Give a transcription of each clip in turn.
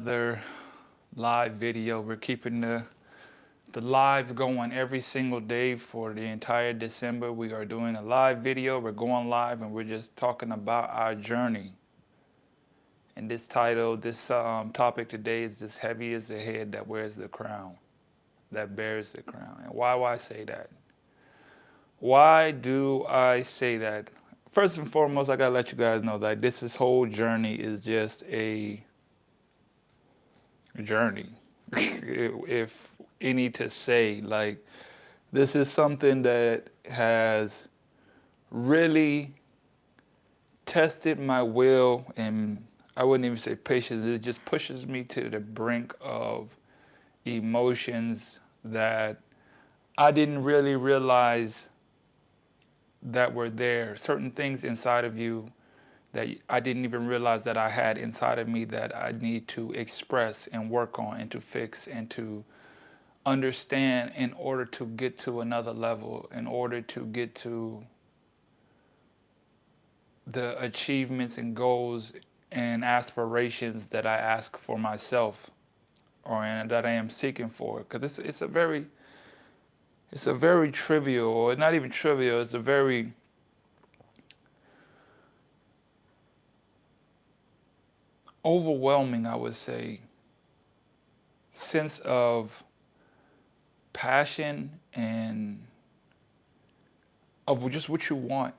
Another live video. We're keeping the live going every single day for the entire December. We are doing a live video. We're going live and we're just talking about our journey. And this title, this topic today is "As heavy as the head that wears the crown, that bears the crown." And why do I say that? Why do I say that? First and foremost, I gotta let you guys know that this whole journey is just a journey. If any to say, like, this is something that has really tested my will, and I wouldn't even say patience. It just pushes me to the brink of emotions that I didn't really realize that were there. Certain things inside of you that I didn't even realize that I had inside of me that I need to express and work on and to fix and to understand in order to get to another level, in order to get to the achievements and goals and aspirations that I ask for myself or that I am seeking for. Because it's a very trivial, or not even trivial, it's a very overwhelming, I would say, sense of passion and of just what you want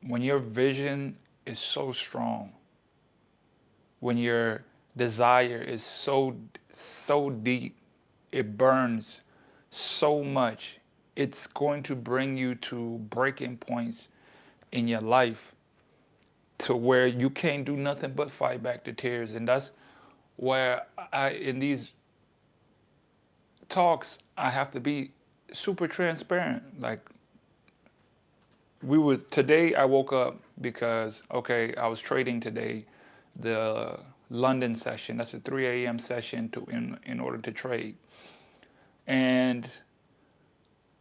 when your vision is so strong, when your desire is so deep, it burns so much, it's going to bring you to breaking points in your life to where you can't do nothing but fight back the tears. And that's where I, in these talks, I have to be super transparent. Like, today I woke up because, okay, I was trading today, the London session. That's a 3 a.m. session in order to trade. And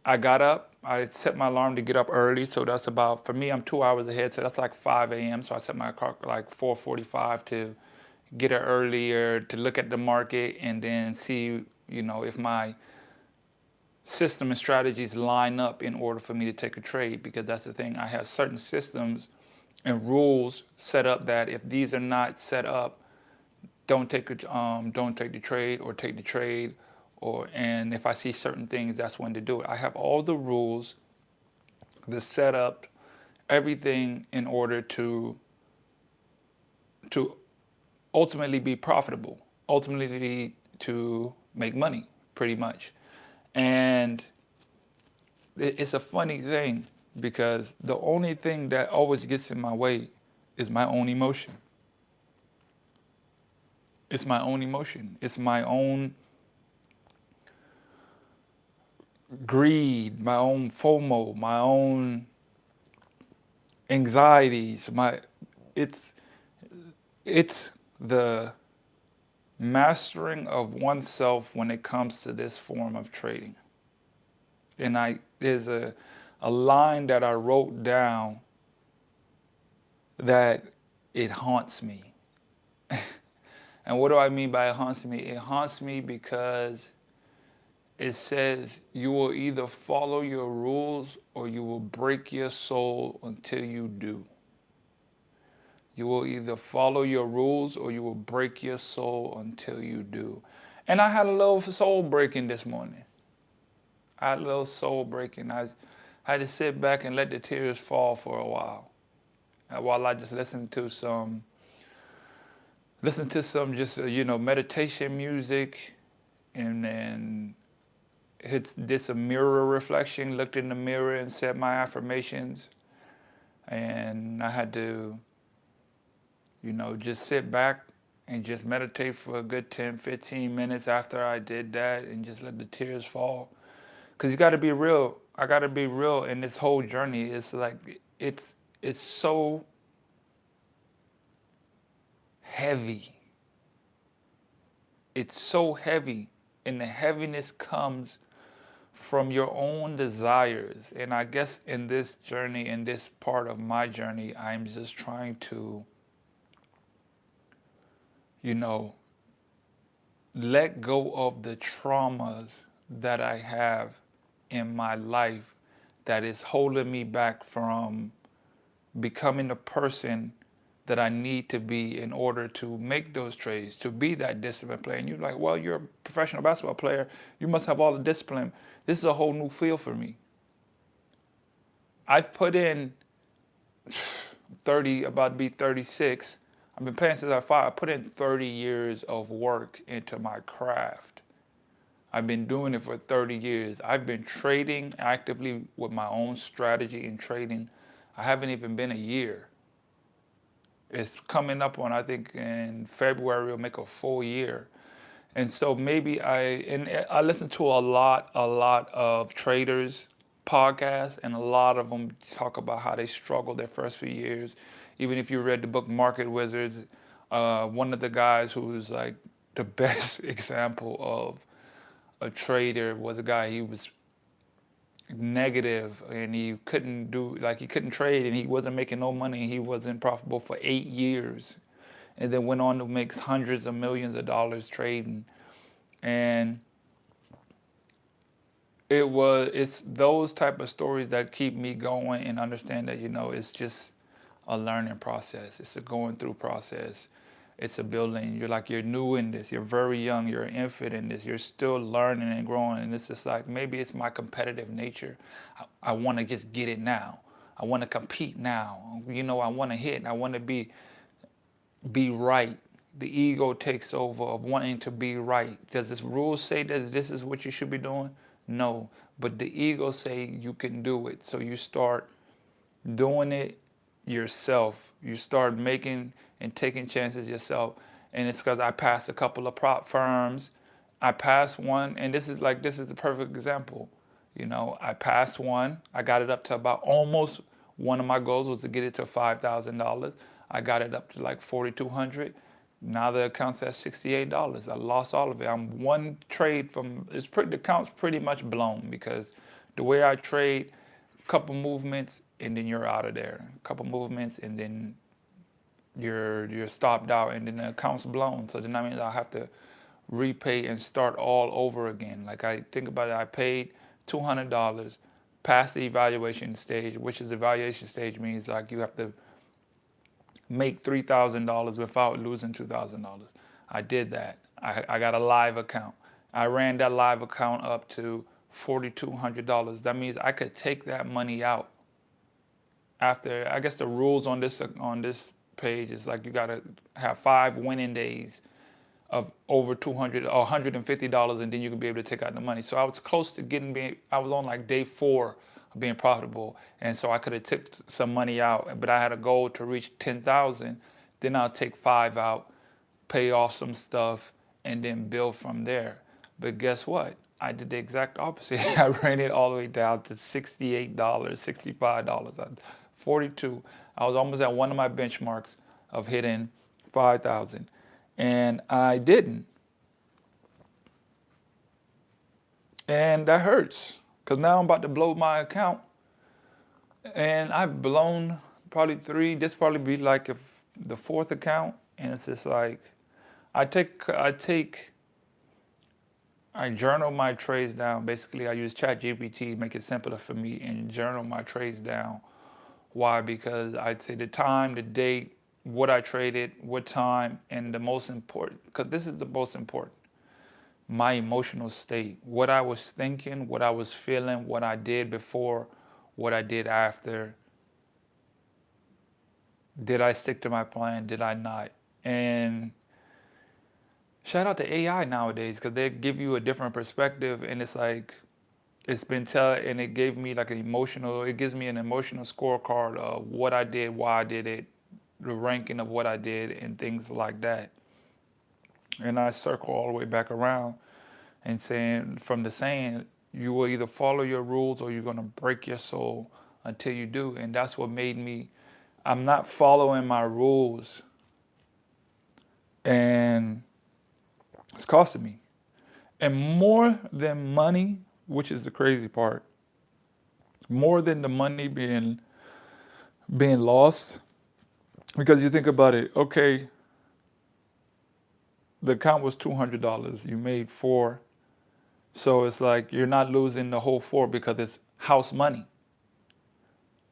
I got up. I set my alarm to get up early, so that's about, for me, I'm 2 hours ahead, so that's like 5 a.m. So I set my clock like 4:45 to get it earlier to look at the market and then see, if my system and strategies line up in order for me to take a trade. Because that's the thing, I have certain systems and rules set up that if these are not set up, don't take the trade, or take the trade, and if I see certain things, that's when to do it. I have all the rules, the setup, everything in order to ultimately be profitable, ultimately to make money, pretty much. And it's a funny thing because the only thing that always gets in my way is my own emotion. It's my own emotion. It's my own greed, my own FOMO, my own anxieties. It's it's the mastering of oneself when it comes to this form of trading. And there's a line that I wrote down that it haunts me. And what do I mean by it haunts me? It haunts me because it says you will either follow your rules or you will break your soul until you do. You will either follow your rules or you will break your soul until you do. And I had a little soul breaking this morning. I had a little soul breaking. I had to sit back and let the tears fall for a while I just listened to some just meditation music, and then did some mirror reflection, looked in the mirror and said my affirmations. And I had to, just sit back and just meditate for a good 10, 15 minutes after I did that and just let the tears fall. Because you got to be real. I got to be real in this whole journey. It's like, it's so heavy. It's so heavy. And the heaviness comes from your own desires. And I guess in this journey, in this part of my journey, I'm just trying to, let go of the traumas that I have in my life that is holding me back from becoming the person that I need to be in order to make those trades, to be that disciplined player. And you're like, well, you're a professional basketball player. You must have all the discipline. This is a whole new field for me. I've put in 30, about to be 36. I've been playing since I was 5. I put in 30 years of work into my craft. I've been doing it for 30 years. I've been trading actively with my own strategy in trading. I haven't even been a year. It's coming up on, I think in February, will make a full year. And so maybe I listen to a lot of traders podcasts, and a lot of them talk about how they struggled their first few years. Even if you read the book Market Wizards, one of the guys who's like the best example of a trader was a guy. He was negative and he couldn't trade, and he wasn't making no money. He wasn't profitable for 8 years, and then went on to make hundreds of millions of dollars trading. And it's those type of stories that keep me going and understand that it's just a learning process. It's a going through process. It's a building. You're new in this. You're very young. You're an infant in this. You're still learning and growing. And it's just like, maybe it's my competitive nature. I want to just get it now. I want to compete now. I want to hit. I want to be right. The ego takes over of wanting to be right. Does this rule say that this is what you should be doing? No. But the ego say you can do it. So you start doing it yourself. You start making and taking chances yourself. And it's because I passed a couple of prop firms. I passed one, and this is the perfect example. I passed one. I got it up to about almost, one of my goals was to get it to $5,000. I got it up to like 4,200. Now the account's at $68. I lost all of it. I'm one trade from, the account's pretty much blown because the way I trade, a couple movements and then you're out of there. A couple movements and then you're stopped out, and then the account's blown. So then that means I have to repay and start all over again. Like, I think about it, I paid $200, past the evaluation stage, which is the evaluation stage means like you have to make $3,000 without losing $2,000. I did that. I got a live account. I ran that live account up to $4,200. That means I could take that money out after. I guess the rules on this page is like you gotta have 5 winning days of over $200 or $150, and then you can be able to take out the money. So I was close to I was on like day 4 of being profitable, and so I could have took some money out, but I had a goal to reach 10,000. Then I'll take 5 out, pay off some stuff, and then build from there. But guess what? I did the exact opposite. I ran it all the way down to $68, $65, 42. I was almost at one of my benchmarks of hitting 5,000, and I didn't. And that hurts because now I'm about to blow my account, and I've blown probably 3. This probably be like the 4th account, and it's just like I journal my trades down. Basically, I use ChatGPT, make it simpler for me, and journal my trades down. Why? Because I'd say the time, the date, what I traded, what time, and the most important, because this is the most important, my emotional state, what I was thinking, what I was feeling, what I did before, what I did after. Did I stick to my plan? Did I not? And shout out to AI nowadays because they give you a different perspective, and it's like and it gave me like it gives me an emotional scorecard of what I did, why I did it, the ranking of what I did, and things like that. And I circle all the way back around and saying, you will either follow your rules or you're going to break your soul until you do. And that's what made me, I'm not following my rules, and it's costing me. And more than money, which is the crazy part, more than the money being lost, because you think about it, okay, the account was $200. You made four. So it's like you're not losing the whole four because it's house money.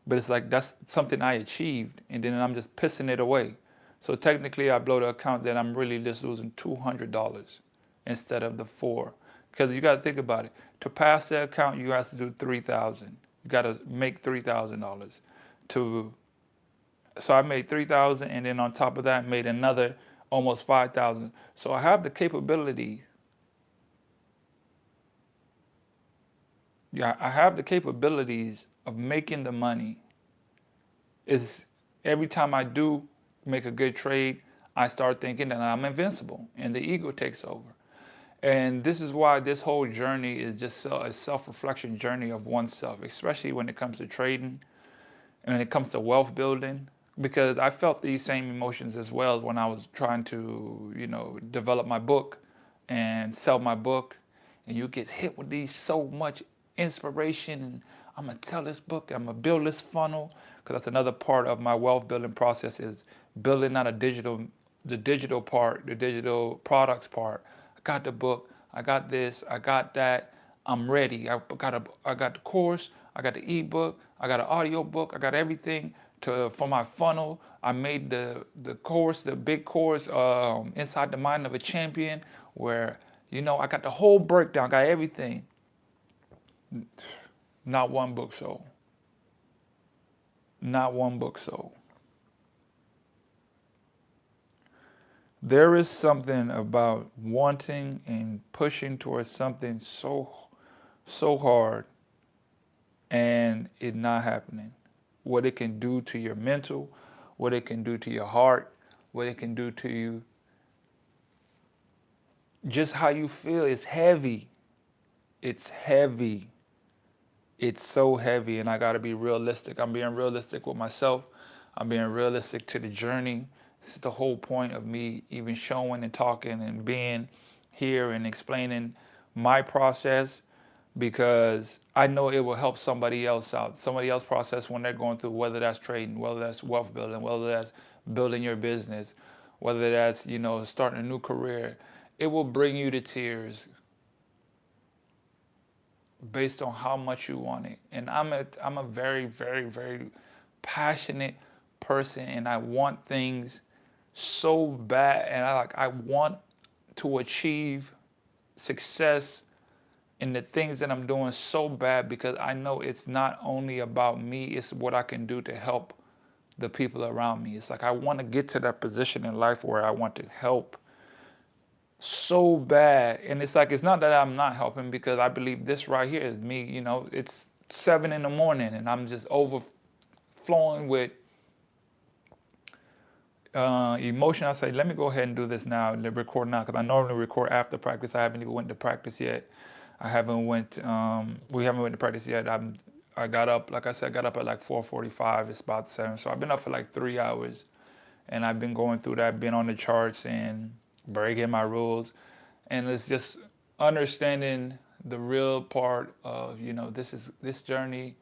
But it's like that's something I achieved, and then I'm just pissing it away. So technically, I blow the account, then I'm really just losing $200 instead of the four. Because you got to think about it. To pass the account, you have to do 3,000. You got to make $3,000. To so I made 3,000, and then on top of that, made another almost 5,000. So I have the capability. Yeah, I have the capabilities of making the money. Is every time I do make a good trade, I start thinking that I'm invincible, and the ego takes over. And this is why this whole journey is just a self-reflection journey of oneself, especially when it comes to trading and when it comes to wealth building. Because I felt these same emotions as well when I was trying to, develop my book and sell my book. And you get hit with these so much inspiration, and I'm gonna tell this book, I'm gonna build this funnel, because that's another part of my wealth building process is building out the digital part, the digital products part. I got the book, I got this, I got that, I'm ready. I got the course, I got the ebook, I got an audio book, I got everything for my funnel. I made the course, the big course, Inside the Mind of a Champion, where I got the whole breakdown, got everything. Not one book sold. Not one book sold. There is something about wanting and pushing towards something so hard and it not happening. What it can do to your mental, what it can do to your heart, what it can do to you, just how you feel. It's heavy. It's heavy. It's so heavy, and I got to be realistic. I'm being realistic with myself. I'm being realistic to the journey. This is the whole point of me even showing and talking and being here and explaining my process, because I know it will help somebody else out. Somebody else process when they're going through, whether that's trading, whether that's wealth building, whether that's building your business, whether that's, starting a new career. It will bring you to tears based on how much you want it. And I'm a very, very, very passionate person, and I want things so bad, and I want to achieve success in the things that I'm doing so bad, because I know it's not only about me, it's what I can do to help the people around me. It's like I want to get to that position in life where I want to help so bad. And it's like, it's not that I'm not helping, because I believe this right here is me. It's 7 in the morning and I'm just overflowing with emotion. I say, let me go ahead and do this now, let record now, because I normally record after practice. I haven't even went to practice yet. We haven't went to practice yet. I got up, like I said, I got up at like 4:45. It's about 7. So I've been up for like 3 hours, and I've been going through that, been on the charts and breaking my rules. And it's just understanding the real part of, this journey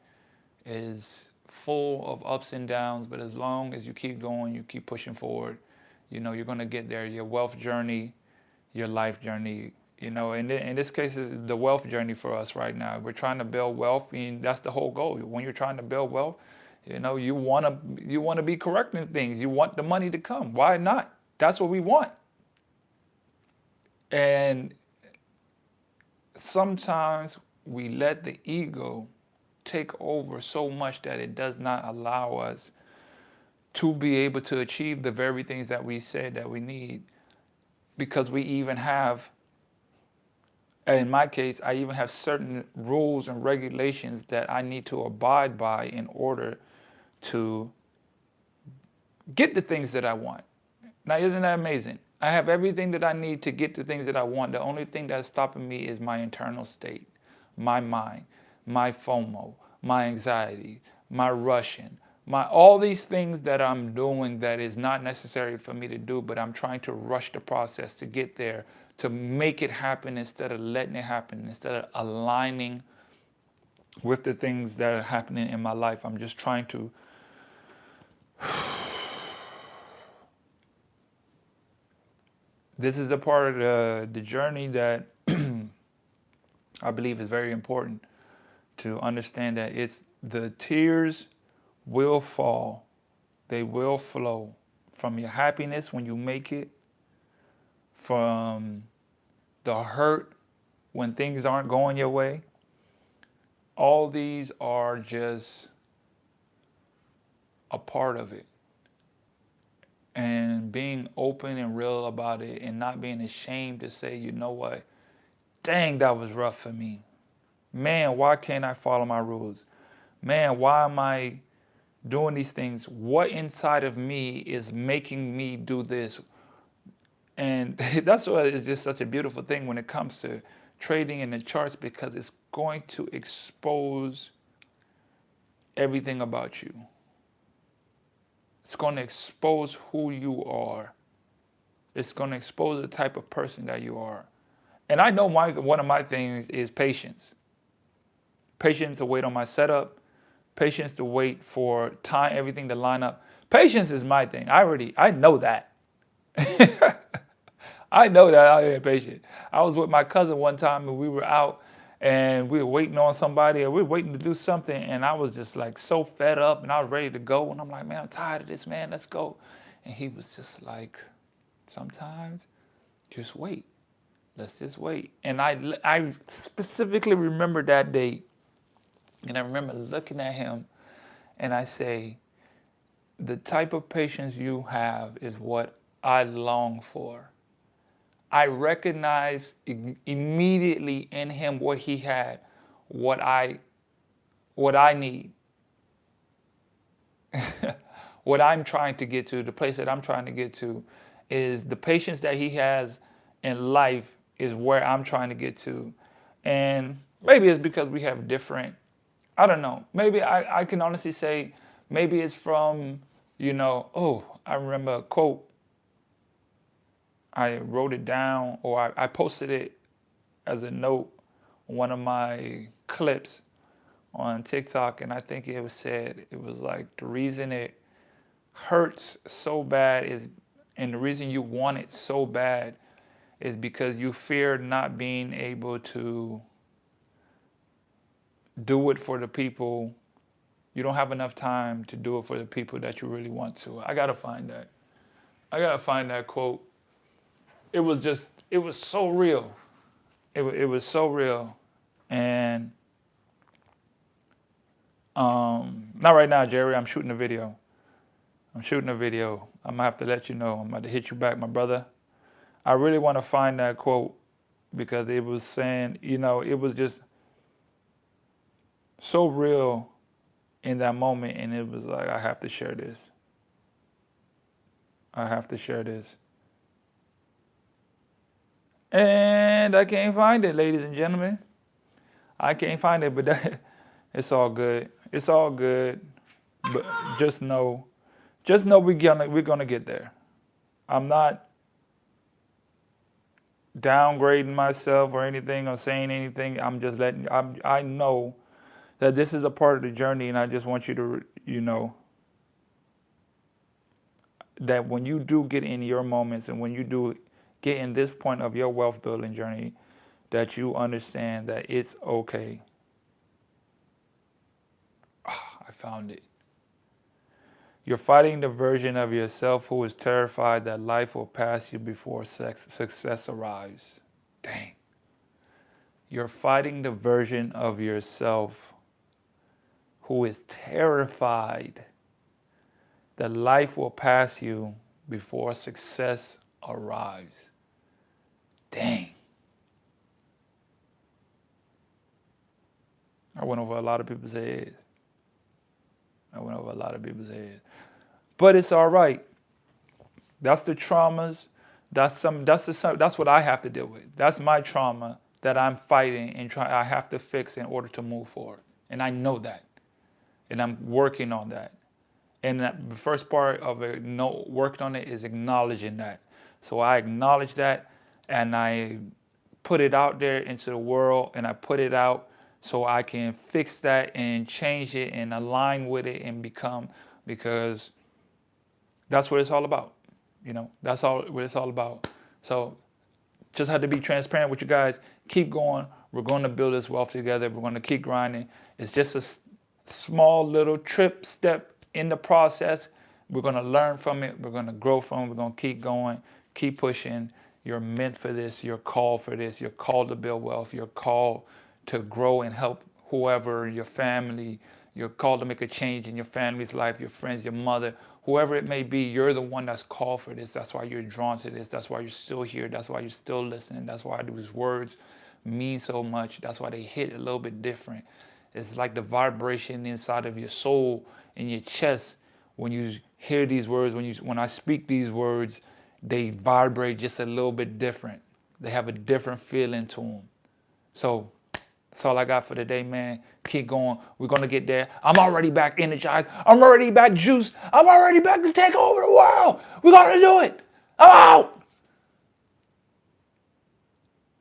is full of ups and downs, but as long as you keep going, you keep pushing forward, you're going to get there. Your wealth journey, your life journey, and in this case, is the wealth journey for us right now. We're trying to build wealth, and that's the whole goal. When you're trying to build wealth, you want to be correcting things. You want the money to come. Why not? That's what we want. And sometimes we let the ego take over so much that it does not allow us to be able to achieve the very things that we said that we need, because we even have, in my case, I even have certain rules and regulations that I need to abide by in order to get the things that I want. Now, isn't that amazing? I have everything that I need to get the things that I want. The only thing that's stopping me is my internal state, my mind, my FOMO, my anxiety, my rushing, all these things that I'm doing that is not necessary for me to do, but I'm trying to rush the process to get there, to make it happen instead of letting it happen, instead of aligning with the things that are happening in my life. I'm just trying to this is a part of the journey that I believe is very important to understand, that it's the tears will fall, they will flow from your happiness when you make it, from the hurt when things aren't going your way. All these are just a part of it. And being open and real about it and not being ashamed to say, you know what, dang, that was rough for me. Man, why can't I follow my rules? Man, why am I doing these things? What inside of me is making me do this? And that's why it's just such a beautiful thing when it comes to trading in the charts, because it's going to expose everything about you. It's going to expose who you are. It's going to expose the type of person that you are. And I know one of my things is patience. Patience to wait on my setup. Patience to wait for time, everything to line up. Patience is my thing. I know that. I know that I am patient. I was with my cousin one time and we were out and we were waiting on somebody, or we were waiting to do something, and I was just like so fed up and I was ready to go, and I'm like, man, I'm tired of this, man, let's go. And he was just like, sometimes just wait. Let's just wait. And I specifically remember that day, and I remember looking at him and I say, the type of patience you have is what I long for. I recognized immediately in him what he had, what I need, what I'm trying to get to, the place that I'm trying to get to, is the patience that he has in life is where I'm trying to get to. And maybe it's because we have different, I don't know, maybe I can honestly say, maybe it's from, I remember a quote. I wrote it down, or I posted it as a note on one of my clips on TikTok, and I think it was like, the reason it hurts so bad is, and the reason you want it so bad is because you fear not being able to do it for the people. You don't have enough time to do it for the people that you really want to. I gotta find that quote. It was so real. It was so real. And not right now, Jerry. I'm shooting a video. I'm gonna have to let you know. I'm about to hit you back, my brother. I really want to find that quote, because it was saying, it was just so real in that moment, and it was like, I have to share this. And I can't find it, ladies and gentlemen. I can't find it, but it's all good. It's all good. But just know we're gonna get there. I'm not downgrading myself or anything or saying anything. I'm just I know that this is a part of the journey, and I just want you to, that when you do get in your moments, and when you do get in this point of your wealth building journey, that you understand that it's okay. I found it. You're fighting the version of yourself who is terrified that life will pass you before success arrives. Dang. You're fighting the version of yourself who is terrified that life will pass you before success arrives. Dang. I went over a lot of people's heads. But it's all right. That's the traumas. That's what I have to deal with. That's my trauma that I'm fighting and I have to fix in order to move forward. And I know that. And I'm working on that. And the first part of it, working on it, is acknowledging that. So I acknowledge that, and I put it out there into the world, and I put it out so I can fix that and change it and align with it and become, because that's what it's all about. That's all what it's all about. So just had to be transparent with you guys. Keep going. We're going to build this wealth together. We're going to keep grinding. It's just a small little step in the process. We're going to learn from it. We're going to grow from it. We're going to keep going, keep pushing. You're meant for this. You're called for this. You're called to build wealth. You're called to grow and help whoever, your family. You're called to make a change in your family's life, your friends, your mother, whoever it may be. You're the one that's called for this. That's why you're drawn to this. That's why you're still here. That's why you're still listening. That's why these words mean so much. That's why they hit a little bit different. It's like the vibration inside of your soul, in your chest. When you hear these words, when I speak these words, they vibrate just a little bit different. They have a different feeling to them. So that's all I got for today, man. Keep going. We're going to get there. I'm already back energized. I'm already back juiced. I'm already back to take over the world. We're going to do it. I'm out.